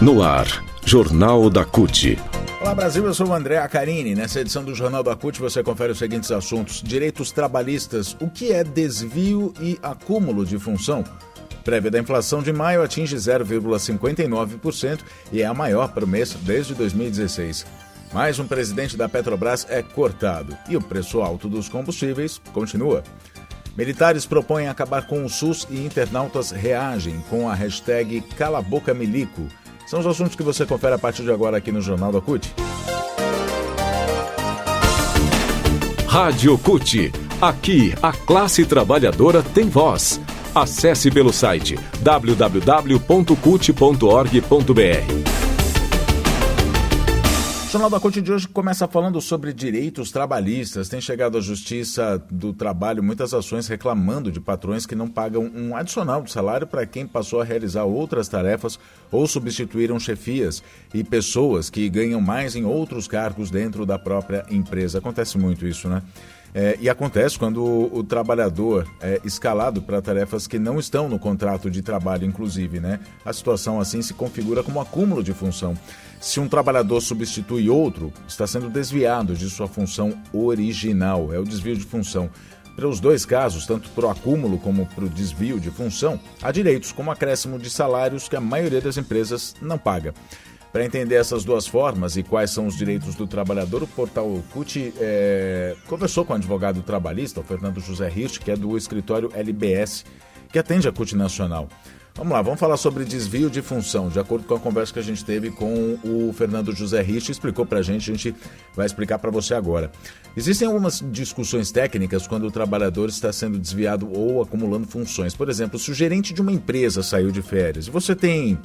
No ar, Jornal da CUT. Olá Brasil, eu sou o André Acarini. Nessa edição do Jornal da CUT você confere os seguintes assuntos: direitos trabalhistas, o que é desvio e acúmulo de função? Prévia da inflação de maio atinge 0,59% e é a maior para o mês desde 2016. Mais um presidente da Petrobras é cortado e o preço alto dos combustíveis continua. Militares propõem acabar com o SUS e internautas reagem com a hashtag CalaBocaMilico. São os assuntos que você confere a partir de agora aqui no Jornal da CUT. Rádio CUT. Aqui, a classe trabalhadora tem voz. Acesse pelo site www.cut.org.br. O Jornal da CUT de hoje começa falando sobre direitos trabalhistas. Tem chegado à Justiça do Trabalho muitas ações reclamando de patrões que não pagam um adicional de salário para quem passou a realizar outras tarefas ou substituíram chefias e pessoas que ganham mais em outros cargos dentro da própria empresa. Acontece muito isso, né? E acontece quando o trabalhador é escalado para tarefas que não estão no contrato de trabalho, inclusive, né? A situação assim se configura como acúmulo de função. Se um trabalhador substitui outro, está sendo desviado de sua função original, é o desvio de função. Para os dois casos, tanto para o acúmulo como para o desvio de função, há direitos como acréscimo de salários que a maioria das empresas não paga. Para entender essas duas formas e quais são os direitos do trabalhador, o portal CUT conversou com o advogado trabalhista, o Fernando José Hirsch, que é do escritório LBS, que atende a CUT Nacional. Vamos lá, vamos falar sobre desvio de função. De acordo com a conversa que a gente teve com o Fernando José Hirsch, explicou para a gente vai explicar para você agora. Existem algumas discussões técnicas quando o trabalhador está sendo desviado ou acumulando funções. Por exemplo, se o gerente de uma empresa saiu de férias e você tem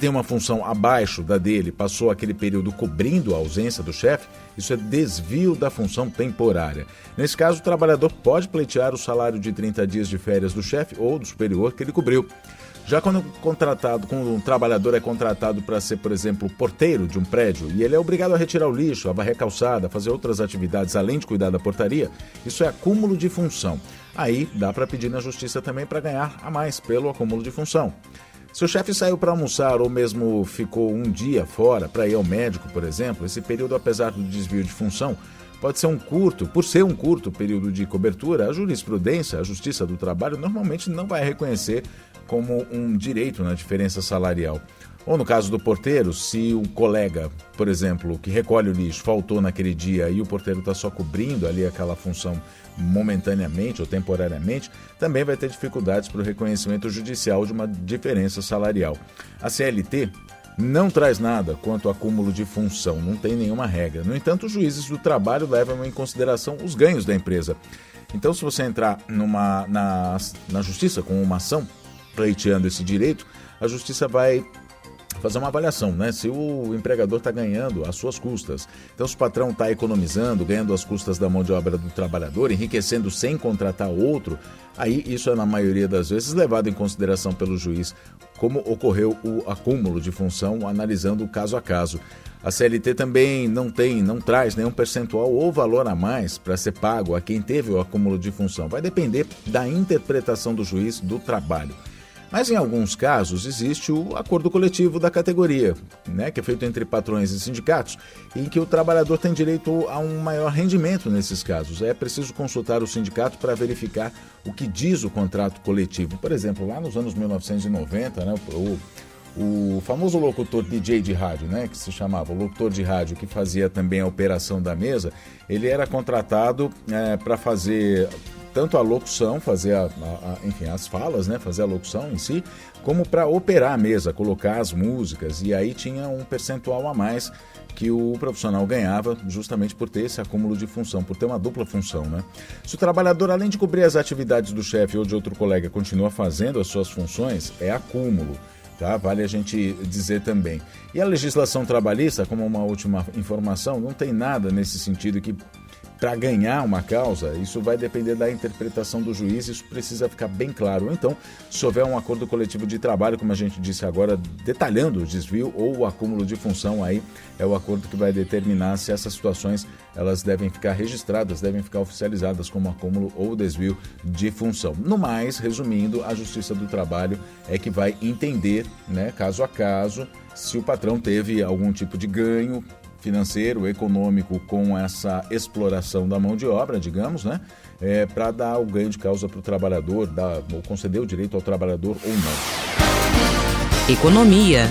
uma função abaixo da dele, passou aquele período cobrindo a ausência do chefe, isso é desvio da função temporária. Nesse caso, o trabalhador pode pleitear o salário de 30 dias de férias do chefe ou do superior que ele cobriu. Já quando um trabalhador é contratado para ser, por exemplo, porteiro de um prédio e ele é obrigado a retirar o lixo, a varrer a calçada, a fazer outras atividades além de cuidar da portaria, isso é acúmulo de função. Aí dá para pedir na justiça também para ganhar a mais pelo acúmulo de função. Se o chefe saiu para almoçar ou mesmo ficou um dia fora para ir ao médico, por exemplo, esse período, apesar do desvio de função, pode ser por ser um curto período de cobertura, a jurisprudência, a Justiça do Trabalho, normalmente não vai reconhecer como um direito na diferença salarial. Ou no caso do porteiro, se o colega, por exemplo, que recolhe o lixo, faltou naquele dia e o porteiro está só cobrindo ali aquela função momentaneamente ou temporariamente, também vai ter dificuldades para o reconhecimento judicial de uma diferença salarial. A CLT não traz nada quanto ao acúmulo de função, não tem nenhuma regra. No entanto, os juízes do trabalho levam em consideração os ganhos da empresa. Então, se você entrar na justiça com uma ação pleiteando esse direito, a justiça vai fazer uma avaliação, né? Se o empregador está ganhando às suas custas. Então, se o patrão está economizando, ganhando às custas da mão de obra do trabalhador, enriquecendo sem contratar outro, aí isso é, na maioria das vezes, levado em consideração pelo juiz, como ocorreu o acúmulo de função, analisando caso a caso. A CLT também não traz nenhum percentual ou valor a mais para ser pago a quem teve o acúmulo de função. Vai depender da interpretação do juiz do trabalho. Mas em alguns casos existe o acordo coletivo da categoria, né, que é feito entre patrões e sindicatos, em que o trabalhador tem direito a um maior rendimento nesses casos. É preciso consultar o sindicato para verificar o que diz o contrato coletivo. Por exemplo, lá nos anos 1990, né, o famoso locutor DJ de rádio, né, que se chamava o locutor de rádio, que fazia também a operação da mesa, ele era contratado para fazer tanto a locução, fazer as falas, né, fazer a locução em si, como para operar a mesa, colocar as músicas, e aí tinha um percentual a mais que o profissional ganhava justamente por ter esse acúmulo de função, por ter uma dupla função, né? Se o trabalhador, além de cobrir as atividades do chefe ou de outro colega, continua fazendo as suas funções, é acúmulo. Tá? Vale a gente dizer também. E a legislação trabalhista, como uma última informação, não tem nada nesse sentido que para ganhar uma causa, isso vai depender da interpretação do juiz, isso precisa ficar bem claro. Ou então, se houver um acordo coletivo de trabalho, como a gente disse agora, detalhando o desvio ou o acúmulo de função, aí é o acordo que vai determinar se essas situações elas devem ficar registradas, devem ficar oficializadas como acúmulo ou desvio de função. No mais, resumindo, a Justiça do Trabalho é que vai entender, né, caso a caso, se o patrão teve algum tipo de ganho financeiro, econômico com essa exploração da mão de obra, digamos, né? Para dar o ganho de causa para o trabalhador, ou conceder o direito ao trabalhador ou não. Economia.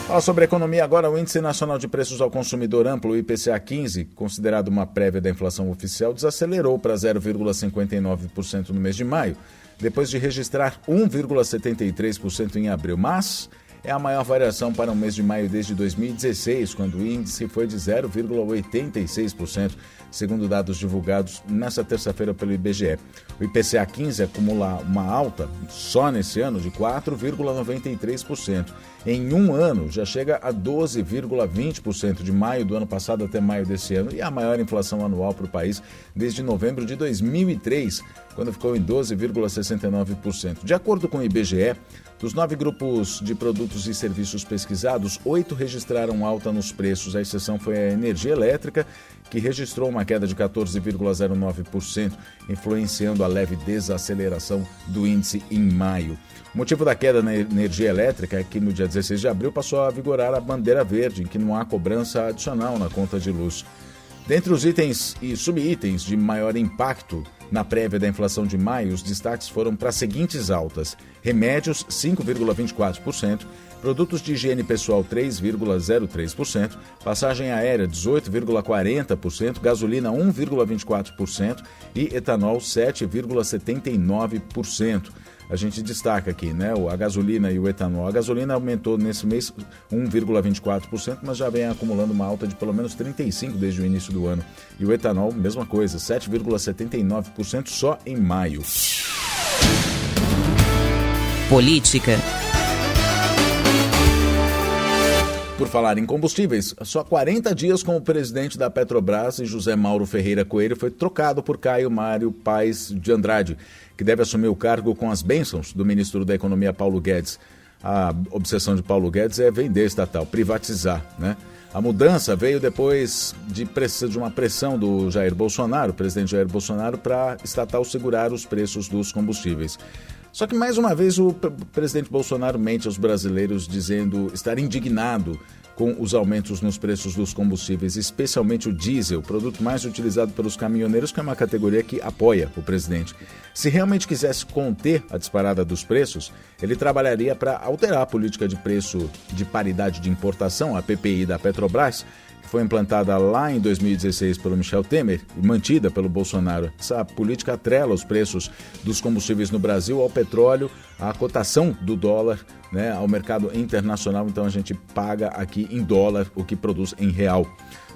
Fala sobre economia agora. O Índice Nacional de Preços ao Consumidor Amplo, o IPCA 15, considerado uma prévia da inflação oficial, desacelerou para 0,59% no mês de maio, depois de registrar 1,73% em abril, mas é a maior variação para o mês de maio desde 2016, quando o índice foi de 0,86%, segundo dados divulgados nesta terça-feira pelo IBGE. O IPCA 15 acumula uma alta, só nesse ano, de 4,93%. Em um ano, já chega a 12,20% de maio do ano passado até maio desse ano, e a maior inflação anual para o país desde novembro de 2003, quando ficou em 12,69%. De acordo com o IBGE, dos 9 grupos de produtos e serviços pesquisados, 8 registraram alta nos preços. A exceção foi a energia elétrica, que registrou uma queda de 14,09%, influenciando a leve desaceleração do índice em maio. O motivo da queda na energia elétrica é que no dia 16 de abril passou a vigorar a bandeira verde, em que não há cobrança adicional na conta de luz. Dentre os itens e subitens de maior impacto na prévia da inflação de maio, os destaques foram para as seguintes altas: remédios 5,24%, produtos de higiene pessoal 3,03%, passagem aérea 18,40%, gasolina 1,24% e etanol 7,79%. A gente destaca aqui, né, a gasolina e o etanol. A gasolina aumentou nesse mês 1,24%, mas já vem acumulando uma alta de pelo menos 35% desde o início do ano. E o etanol, mesma coisa, 7,79% só em maio. Política. Por falar em combustíveis, só 40 dias com o presidente da Petrobras e José Mauro Ferreira Coelho foi trocado por Caio Mário Paes de Andrade, que deve assumir o cargo com as bênçãos do ministro da Economia Paulo Guedes. A obsessão de Paulo Guedes é vender estatal, privatizar, né? A mudança veio depois de uma pressão do Jair Bolsonaro, o presidente Jair Bolsonaro, para a estatal segurar os preços dos combustíveis. Só que, mais uma vez, o presidente Bolsonaro mente aos brasileiros dizendo estar indignado com os aumentos nos preços dos combustíveis, especialmente o diesel, produto mais utilizado pelos caminhoneiros, que é uma categoria que apoia o presidente. Se realmente quisesse conter a disparada dos preços, ele trabalharia para alterar a política de preço de paridade de importação, a PPI da Petrobras, que foi implantada lá em 2016 pelo Michel Temer e mantida pelo Bolsonaro. Essa política atrela os preços dos combustíveis no Brasil ao petróleo, à cotação do dólar, né, ao mercado internacional. Então a gente paga aqui em dólar o que produz em real.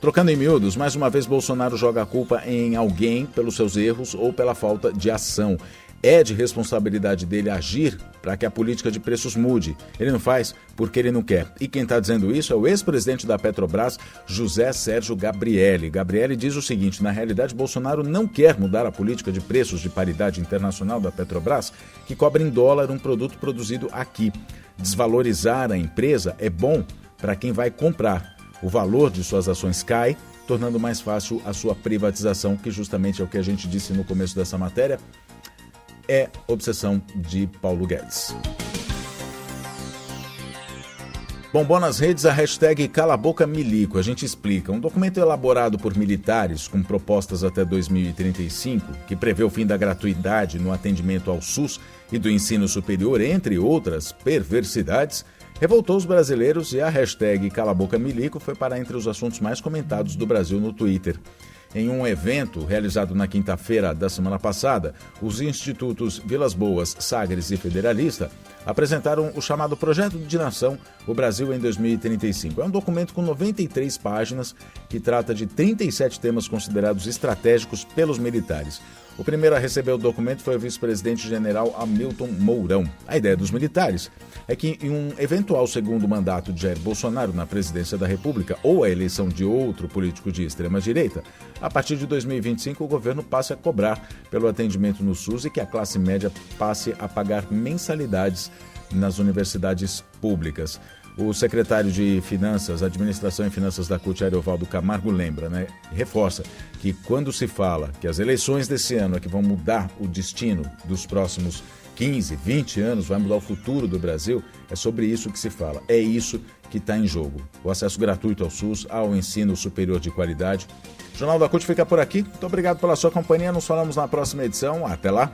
Trocando em miúdos, mais uma vez Bolsonaro joga a culpa em alguém pelos seus erros ou pela falta de ação. É de responsabilidade dele agir para que a política de preços mude. Ele não faz porque ele não quer. E quem está dizendo isso é o ex-presidente da Petrobras, José Sérgio Gabrielli. Gabrielli diz o seguinte: na realidade, Bolsonaro não quer mudar a política de preços de paridade internacional da Petrobras, que cobra em dólar um produto produzido aqui. Desvalorizar a empresa é bom para quem vai comprar. O valor de suas ações cai, tornando mais fácil a sua privatização, que justamente é o que a gente disse no começo dessa matéria. É obsessão de Paulo Guedes. Bombou nas redes a hashtag Cala a Boca Milico. A gente explica. Um documento elaborado por militares com propostas até 2035, que prevê o fim da gratuidade no atendimento ao SUS e do ensino superior, entre outras perversidades, revoltou os brasileiros e a hashtag Cala a Boca Milico foi parar entre os assuntos mais comentados do Brasil no Twitter. Em um evento realizado na quinta-feira da semana passada, os institutos Vilas Boas, Sagres e Federalista apresentaram o chamado Projeto de Nação, o Brasil em 2035. É um documento com 93 páginas que trata de 37 temas considerados estratégicos pelos militares. O primeiro a receber o documento foi o vice-presidente general Hamilton Mourão. A ideia dos militares é que em um eventual segundo mandato de Jair Bolsonaro na presidência da República ou a eleição de outro político de extrema-direita, a partir de 2025 o governo passe a cobrar pelo atendimento no SUS e que a classe média passe a pagar mensalidades nas universidades públicas. O secretário de Finanças, Administração e Finanças da CUT, Ariovaldo Camargo, lembra, reforça que quando se fala que as eleições desse ano é que vão mudar o destino dos próximos 15, 20 anos, vai mudar o futuro do Brasil, é sobre isso que se fala, é isso que está em jogo. O acesso gratuito ao SUS, ao ensino superior de qualidade. O Jornal da CUT fica por aqui. Muito obrigado pela sua companhia, nos falamos na próxima edição. Até lá!